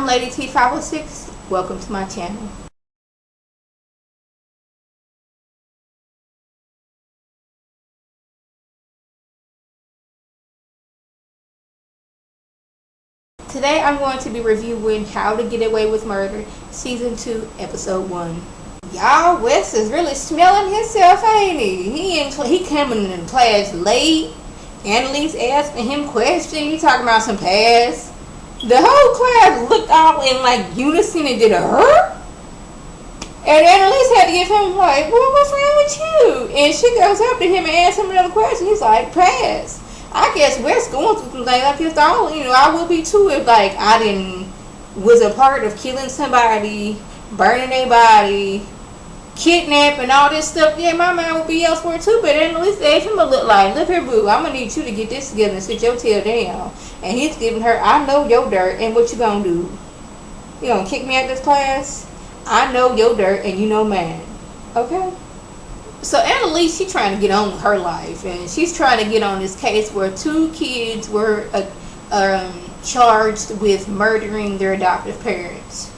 I'm Lady T506. Welcome to my channel. Today I'm going to be reviewing How to Get Away with Murder, Season 2, Episode 1. Y'all, Wes is really smelling himself, ain't he? He coming in class late. Annalise asking him questions. He talking about some past. The whole class looked all in like unison and did a her. And Annalise had to give him like, well, what's wrong with you? And she goes up to him and asks him another question. He's like, pass. I guess Wes going through some things like this. I would be too if like I was a part of killing somebody, burning their body, kidnapping, all this stuff. Yeah, my mind would be elsewhere too. But Annalise asked him a look like, look here, boo, I'm gonna need you to get this together and sit your tail down. And he's giving her, I know your dirt, and what you gonna do? You gonna kick me out this class? I know your dirt, and you know mine. Okay. So Annalise, she's trying to get on with her life, and she's trying to get on this case where two kids were charged with murdering their adoptive parents.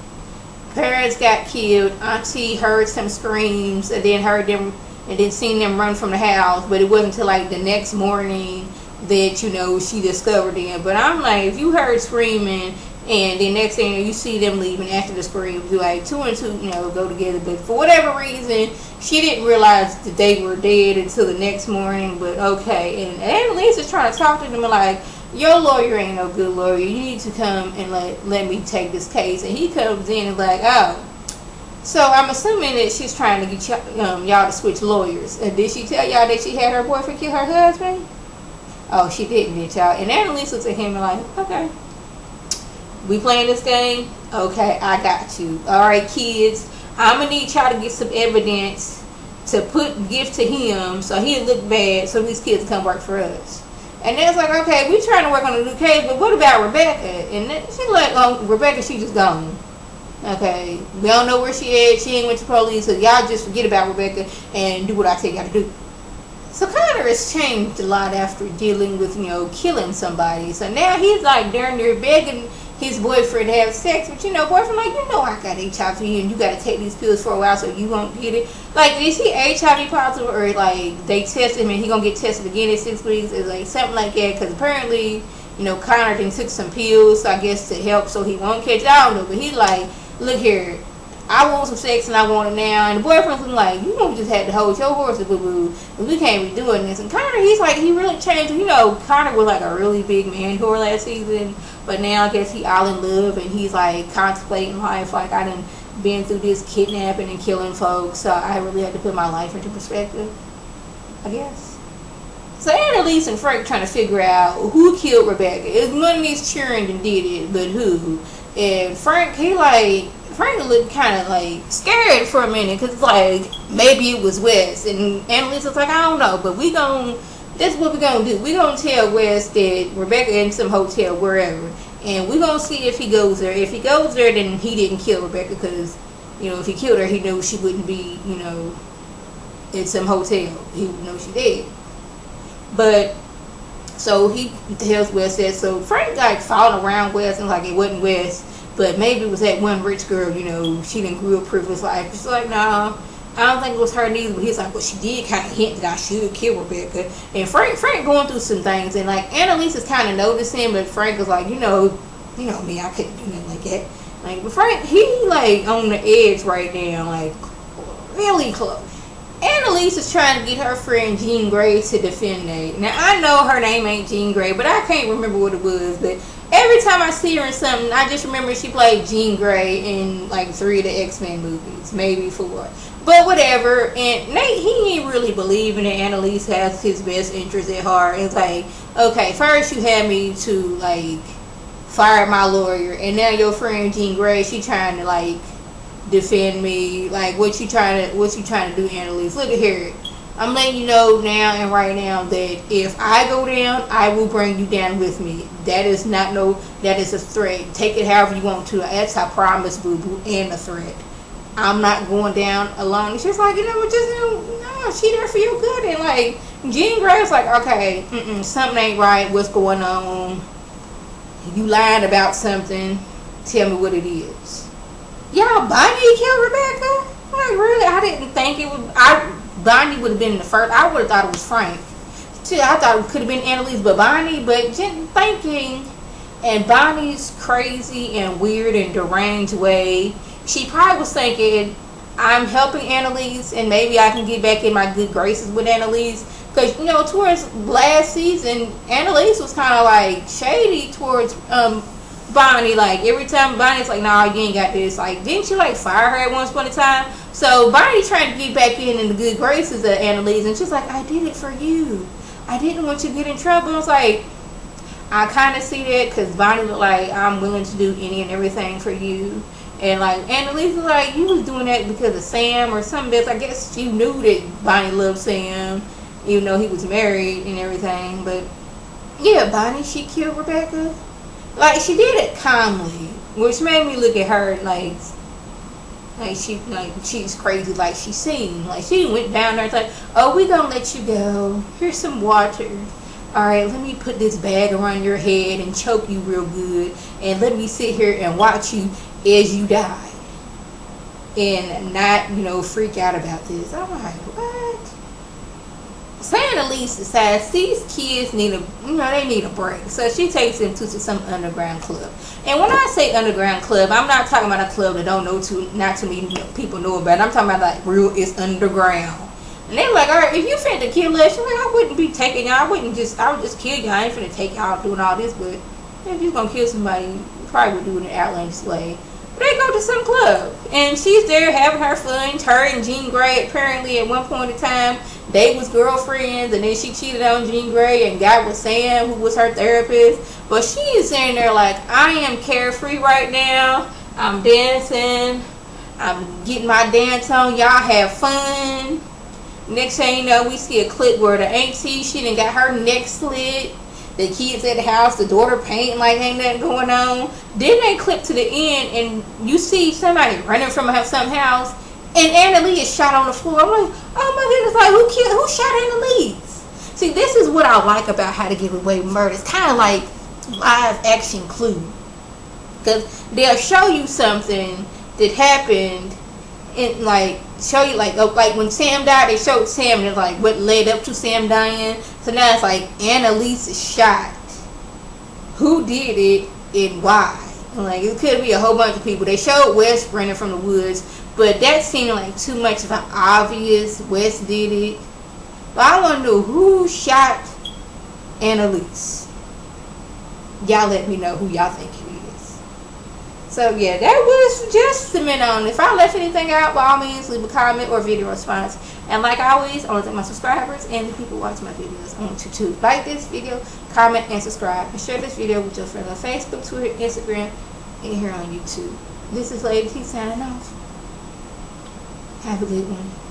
Parents got killed. Auntie heard some screams, and then seen them run from the house. But it wasn't until like the next morning that she discovered them. But I'm like, if you heard screaming, and the next thing you see them leaving after the scream, you like 2 and 2, go together. But for whatever reason, she didn't realize that they were dead until the next morning. But okay, and Annalise is trying to talk to them like, your lawyer ain't no good lawyer. You need to come and let me take this case. And he comes in and like, oh. So I'm assuming that she's trying to get y'all to switch lawyers. And did she tell y'all that she had her boyfriend kill her husband? Oh, she didn't, did y'all? And Annalise looks at him and like, okay. We playing this game? Okay, I got you. Alright, kids. I'm going to need y'all to get some evidence to give to him so he'll look bad so these kids come work for us. And then it's like, okay, we trying to work on a new case, but what about Rebecca? And then she's like, oh, Rebecca, she just gone. Okay, we don't know where she is. She ain't went to police, so y'all just forget about Rebecca and do what I tell y'all to do. So Connor has changed a lot after dealing with, killing somebody. So now he's like darn near begging his boyfriend to have sex. But boyfriend like, I got HIV and you got to take these pills for a while so you won't get it. Like, is he HIV positive or like they tested him and he gonna get tested again in 6 weeks? It's like something like that. Because apparently, Connor then took some pills, I guess, to help so he won't catch it. I don't know. But he's like, look here, I want some sex and I want it now. And the boyfriend's like, you know, just had to hold your horses, boo-boo. We can't be doing this. And Connor, he's like, he really changed. Connor was like a really big man whore last season. But now I guess he all in love and he's like contemplating life. Like, I done been through this kidnapping and killing folks. So I really had to put my life into perspective, I guess. So Annalise and Frank trying to figure out who killed Rebecca. It's one of these cheering and did it, but who? And Frank looked kind of like scared for a minute because like maybe it was Wes. And Annalise was like, I don't know, but that's what we're going to do. We're going to tell Wes that Rebecca in some hotel wherever. And we're going to see if he goes there. If he goes there, then he didn't kill Rebecca because, if he killed her, he knew she wouldn't be, in some hotel. He would know she did. But, so he tells Wes that. So Frank like following around Wes and like it wasn't Wes. But maybe it was that one rich girl, she didn't grew a privileged life. She's like, no, I don't think it was her neither. But he's like, well, she did kind of hint that I should kill Rebecca. And Frank going through some things. And like Annalise is kind of noticing, but Frank was like, you know me, I couldn't do nothing like that. Like, but Frank, he like on the edge right now, like really close. Annalise is trying to get her friend Jean Grey to defend Nate. Now, I know her name ain't Jean Grey, but I can't remember what it was. But every time I see her in something, I just remember she played Jean Grey in like 3 of the X-Men movies, maybe 4. But whatever. And Nate, he ain't really believing that Annalise has his best interest at heart. It's like, okay, first you had me to like fire my lawyer, and now your friend Jean Grey, she trying to like defend me. Like, what you trying to do, Annalise? Look at here. I'm letting you know now and right now that if I go down, I will bring you down with me. That is a threat. Take it however you want to. That's a promise, boo-boo, and a threat. I'm not going down alone. It's just like, no, she there for your good. And like, Jean Grey's like, okay, something ain't right. What's going on? You lying about something. tell me what it is. Y'all, Bonnie killed Rebecca? Like, really? I didn't think it would. Bonnie would have been in the first. I would have thought it was Frank. Too, I thought it could have been Annalise, but Bonnie. But just thinking, and Bonnie's crazy and weird and deranged way, she probably was thinking, I'm helping Annalise, and maybe I can get back in my good graces with Annalise. Because, you know, towards last season, Annalise was kind of like shady towards Bonnie. Like, every time Bonnie's like, nah, you ain't got this. Like, didn't you like fire her at one point in time? So Bonnie trying to get back in the good graces of Annalise, and she's like, I did it for you. I didn't want you to get in trouble. I was like, I kind of see that, because Bonnie was like, I'm willing to do any and everything for you. And like Annalise was like, you was doing that because of Sam or something else. I guess she knew that Bonnie loved Sam, even though he was married and everything. But yeah, Bonnie, she killed Rebecca. Like, she did it calmly, which made me look at her like she's crazy. Like, she seemed like she went down there and like, oh, we gonna let you go. Here's some water. All right, let me put this bag around your head and choke you real good, and let me sit here and watch you as you die, and not, you know, freak out about this. I'm like, what? So Annalise decides these kids need a, you know, they need a break. So she takes them to some underground club. And when I say underground club, I'm not talking about a club that not too many people know about. I'm talking about like real, it's underground. And they're like, all right, if you finna kill us, like, I wouldn't be taking y'all. I would just kill y'all. I ain't finna take y'all doing all this. But if you're gonna kill somebody, you probably would do it in an outlandish way. But they go to some club, and she's there having her fun. Her and Jean Grey, apparently at one point in time, they was girlfriends, and then she cheated on Jean Grey and got with Sam, who was her therapist. But she is sitting there like, I am carefree right now. I'm dancing. I'm getting my dance on. Y'all have fun. Next thing you know, we see a clip where the auntie, she done got her neck slit. The kids at the house, the daughter painting like ain't nothing going on. Then they clip to the end, and you see somebody running from some house, and Annalise is shot on the floor. I'm like, oh my goodness, like, who shot Annalise? See, this is what I like about How to Get Away with Murder. It's kind of like live action Clue, because they'll show you something that happened, and like show you like when Sam died, they showed Sam and like what led up to Sam dying. So now it's like Annalise is shot. Who did it and why? Like, it could be a whole bunch of people. They showed Wes running from the woods, but that seemed like too much of an obvious Wes did it. But I want to know who shot Annalise. Y'all let me know who y'all think it is. So yeah, that was just a minute on. If I left anything out, by all means, leave a comment or video response. And like always, I want to thank my subscribers and the people watching my videos. I want you to like this video, comment, and subscribe. And share this video with your friends on Facebook, Twitter, Instagram, and here on YouTube. This is Lady T signing off. Have a good one.